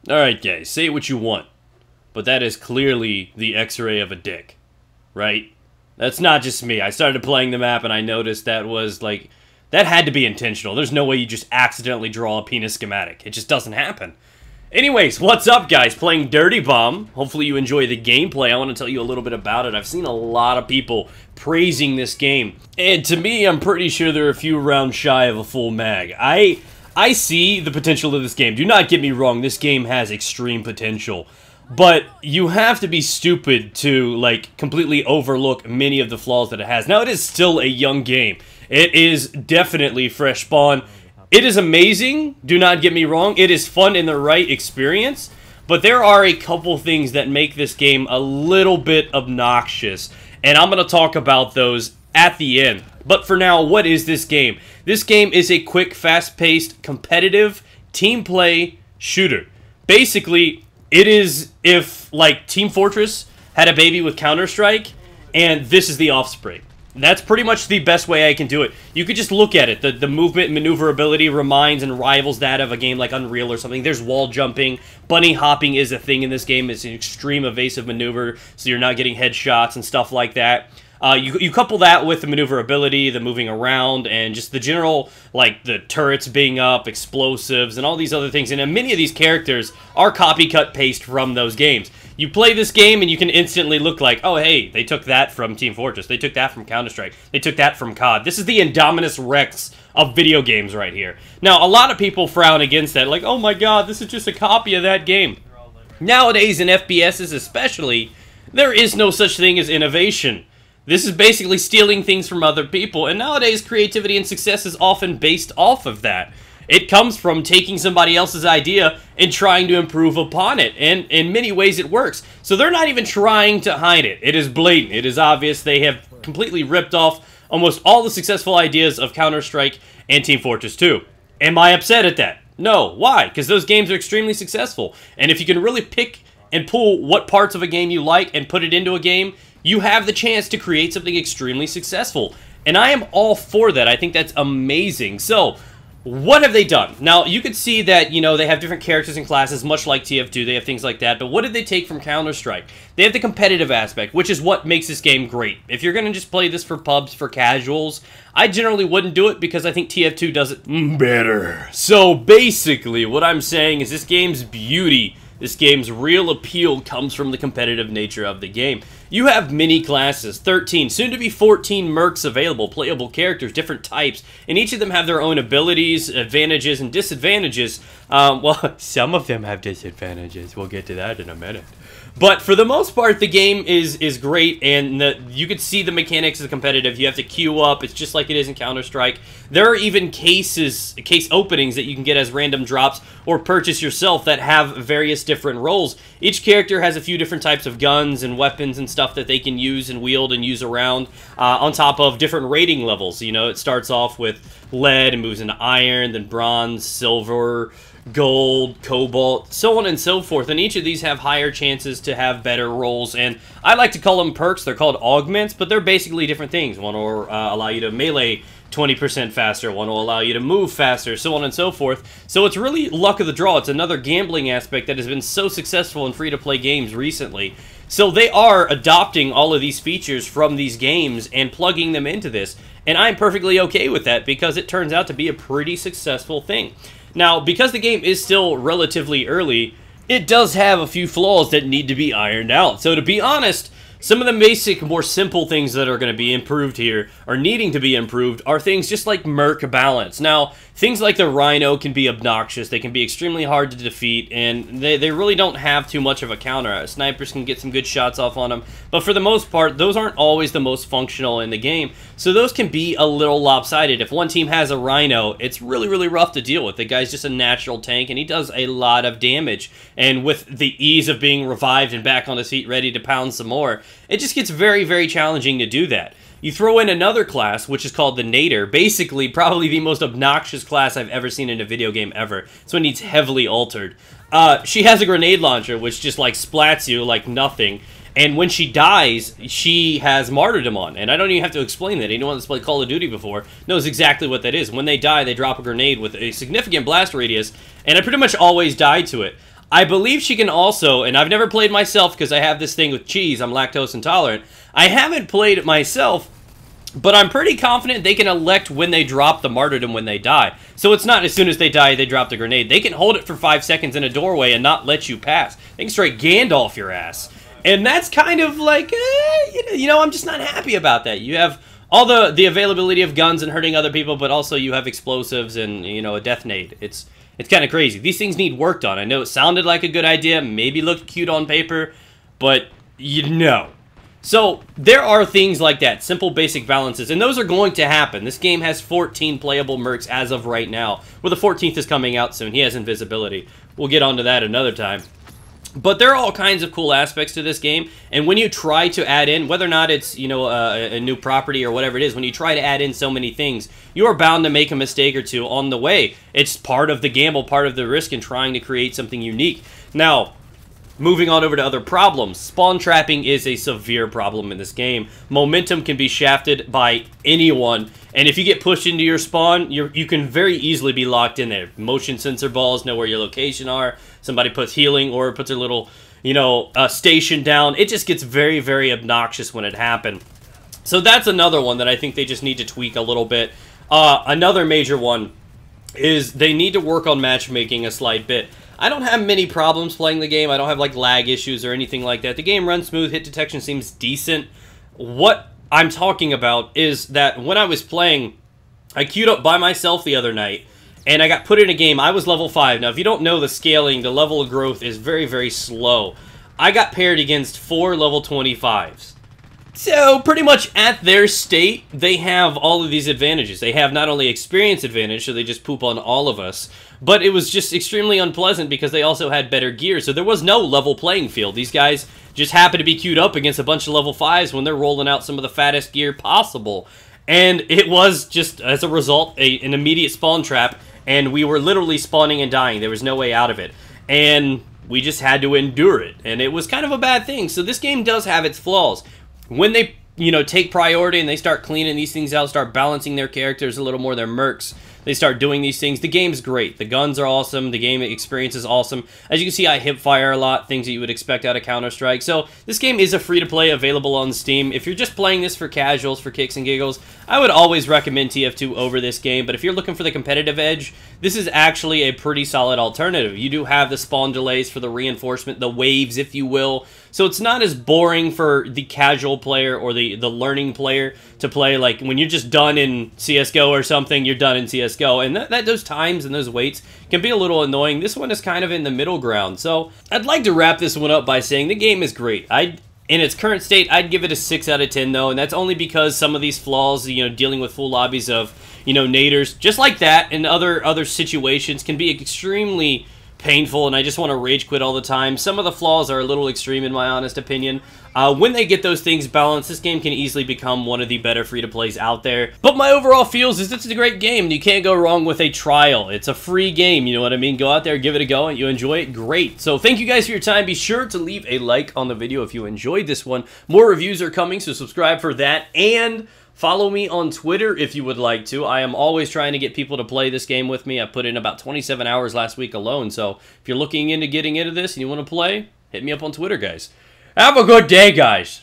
Alright guys, say what you want, but that is clearly the X-ray of a dick, right? That's not just me. I started playing the map and I noticed that was like, that had to be intentional. There's no way you just accidentally draw a penis schematic. It just doesn't happen. Anyways, what's up guys? Playing Dirty Bomb. Hopefully you enjoy the gameplay. I want to tell you a little bit about it. I've seen a lot of people praising this game, and to me, I'm pretty sure they're a few rounds shy of a full mag. I see the potential of this game. Do not get me wrong, this game has extreme potential. But you have to be stupid to, like, completely overlook many of the flaws that it has. Now, it is still a young game. It is definitely fresh spawn. It is amazing, do not get me wrong. It is fun in the right experience. But there are a couple things that make this game a little bit obnoxious. And I'm going to talk about those at the end. But for now, what is this game? This game is a quick, fast-paced, competitive, team play shooter. Basically, it is if, like, Team Fortress had a baby with Counter-Strike, and this is the offspring. That's pretty much the best way I can do it. You could just look at it. The movement and maneuverability reminds and rivals that of a game like Unreal or something. There's wall jumping. Bunny hopping is a thing in this game. It's an extreme evasive maneuver, so you're not getting headshots and stuff like that. You couple that with the maneuverability, the moving around, and just the general, like, the turrets being up, explosives, and all these other things. And many of these characters are copy-cut paste from those games. You play this game and you can instantly look like, oh, hey, they took that from Team Fortress. They took that from Counter-Strike. They took that from COD. This is the Indominus Rex of video games right here. Now, a lot of people frown against that, like, oh my god, this is just a copy of that game. Nowadays, in FPSs especially, there is no such thing as innovation. This is basically stealing things from other people, and nowadays creativity and success is often based off of that. It comes from taking somebody else's idea and trying to improve upon it, and in many ways it works. So they're not even trying to hide it. It is blatant. It is obvious. They have completely ripped off almost all the successful ideas of Counter-Strike and Team Fortress 2. Am I upset at that? No. Why? Because those games are extremely successful, and if you can really pick and pull what parts of a game you like and put it into a game, you have the chance to create something extremely successful. And I am all for that. I think that's amazing. So, what have they done? Now, you could see that, you know, they have different characters and classes, much like TF2. They have things like that. But what did they take from Counter-Strike? They have the competitive aspect, which is what makes this game great. If you're going to just play this for pubs, for casuals, I generally wouldn't do it because I think TF2 does it better. So, basically, what I'm saying is this game's beauty, this game's real appeal comes from the competitive nature of the game. You have many classes, 13, soon to be 14 mercs available, playable characters, different types, and each of them have their own abilities, advantages, and disadvantages. Well, some of them have disadvantages. We'll get to that in a minute. But for the most part, the game is great, and you can see the mechanics of competitive. You have to queue up. It's just like it is in Counter-Strike. There are even case openings that you can get as random drops or purchase yourself that have various different roles. Each character has a few different types of guns and weapons and stuff that they can use and wield and use around on top of different rating levels. You know, it starts off with lead and moves into iron, then bronze, silver, gold, cobalt, so on and so forth, and each of these have higher chances to have better rolls, and I like to call them perks. They're called augments, but they're basically different things. One will allow you to melee 20% faster, one will allow you to move faster, so on and so forth. So it's really luck of the draw. It's another gambling aspect that has been so successful in free-to-play games recently. So they are adopting all of these features from these games and plugging them into this, and I'm perfectly okay with that because it turns out to be a pretty successful thing. Now, because the game is still relatively early, it does have a few flaws that need to be ironed out. So to be honest, some of the basic, more simple things that are going to be improved here, or needing to be improved, are things just like merc balance. Now, things like the Rhino can be obnoxious, they can be extremely hard to defeat, and they really don't have too much of a counter. Snipers can get some good shots off on them, but for the most part, those aren't always the most functional in the game, so those can be a little lopsided. If one team has a Rhino, it's really, really rough to deal with. The guy's just a natural tank, and he does a lot of damage, and with the ease of being revived and back on his feet ready to pound some more, it just gets very, very challenging to do that. You throw in another class, which is called the Nader, basically probably the most obnoxious class I've ever seen in a video game ever. This one needs heavily altered. She has a grenade launcher, which just like splats you like nothing. And when she dies, she has martyrdom on. And I don't even have to explain that. Anyone that's played Call of Duty before knows exactly what that is. When they die, they drop a grenade with a significant blast radius, and I pretty much always die to it. I believe she can also, and I've never played myself because I have this thing with cheese, I'm lactose intolerant. I haven't played it myself, but I'm pretty confident they can elect when they drop the martyrdom when they die. So it's not as soon as they die, they drop the grenade. They can hold it for 5 seconds in a doorway and not let you pass. They can straight Gandalf your ass. And that's kind of like, you know, I'm just not happy about that. You have all the availability of guns and hurting other people, but also you have explosives and, you know, a death nade. It's kind of crazy. These things need work done. I know it sounded like a good idea, maybe looked cute on paper, but you know. So there are things like that, simple basic balances, and those are going to happen. This game has 14 playable mercs as of right now, where the 14th is coming out soon. He has invisibility. We'll get onto that another time. But there are all kinds of cool aspects to this game, and when you try to add in, whether or not it's, you know, a new property or whatever it is, when you try to add in so many things, you are bound to make a mistake or two on the way. It's part of the gamble, part of the risk in trying to create something unique. Now, moving on over to other problems, spawn trapping is a severe problem in this game. Momentum can be shafted by anyone, and if you get pushed into your spawn, you can very easily be locked in there. Motion sensor balls know where your location are. Somebody puts healing or puts their little, you know, station down. It just gets very, very obnoxious when it happens. So that's another one that I think they just need to tweak a little bit. Another major one is they need to work on matchmaking a slight bit. I don't have many problems playing the game. I don't have, like, lag issues or anything like that. The game runs smooth. Hit detection seems decent. What I'm talking about is that when I was playing, I queued up by myself the other night, and I got put in a game. I was level 5. Now, if you don't know the scaling, the level of growth is very, very slow. I got paired against 4 level 25s. So, pretty much at their state, they have all of these advantages. They have not only experience advantage, so they just poop on all of us, but it was just extremely unpleasant because they also had better gear, so there was no level playing field. These guys just happened to be queued up against a bunch of level 5s when they're rolling out some of the fattest gear possible. And it was just, as a result, an immediate spawn trap, and we were literally spawning and dying. There was no way out of it. And we just had to endure it, and it was kind of a bad thing. So this game does have its flaws. When they, you know, take priority and they start cleaning these things out, start balancing their characters a little more, their mercs, they start doing these things. The game's great. The guns are awesome. The game experience is awesome. As you can see, I hip fire a lot, things that you would expect out of Counter-Strike. So this game is a free-to-play, available on Steam. If you're just playing this for casuals, for kicks and giggles, I would always recommend TF2 over this game. But if you're looking for the competitive edge, this is actually a pretty solid alternative. You do have the spawn delays for the reinforcement, the waves, if you will. So it's not as boring for the casual player or the learning player to play. Like when you're just done in CSGO or something, you're done in CSGO. And those times and those waits can be a little annoying. This one is kind of in the middle ground. So I'd like to wrap this one up by saying the game is great. In its current state, I'd give it a 6 out of 10 though, and that's only because some of these flaws, you know, dealing with full lobbies of, you know, naders, just like that, and other situations can be extremely painful, and I just want to rage quit all the time. Some of the flaws are a little extreme in my honest opinion. When they get those things balanced, this game can easily become one of the better free-to-plays out there. But my overall feels is it's a great game, and you can't go wrong with a trial. It's a free game, you know what I mean? Go out there, give it a go, and you enjoy it, great. So thank you guys for your time. Be sure to leave a like on the video if you enjoyed this one. More reviews are coming, so subscribe for that, and follow me on Twitter if you would like to. I am always trying to get people to play this game with me. I put in about 27 hours last week alone, so if you're looking into getting into this and you want to play, hit me up on Twitter, guys. Have a good day, guys.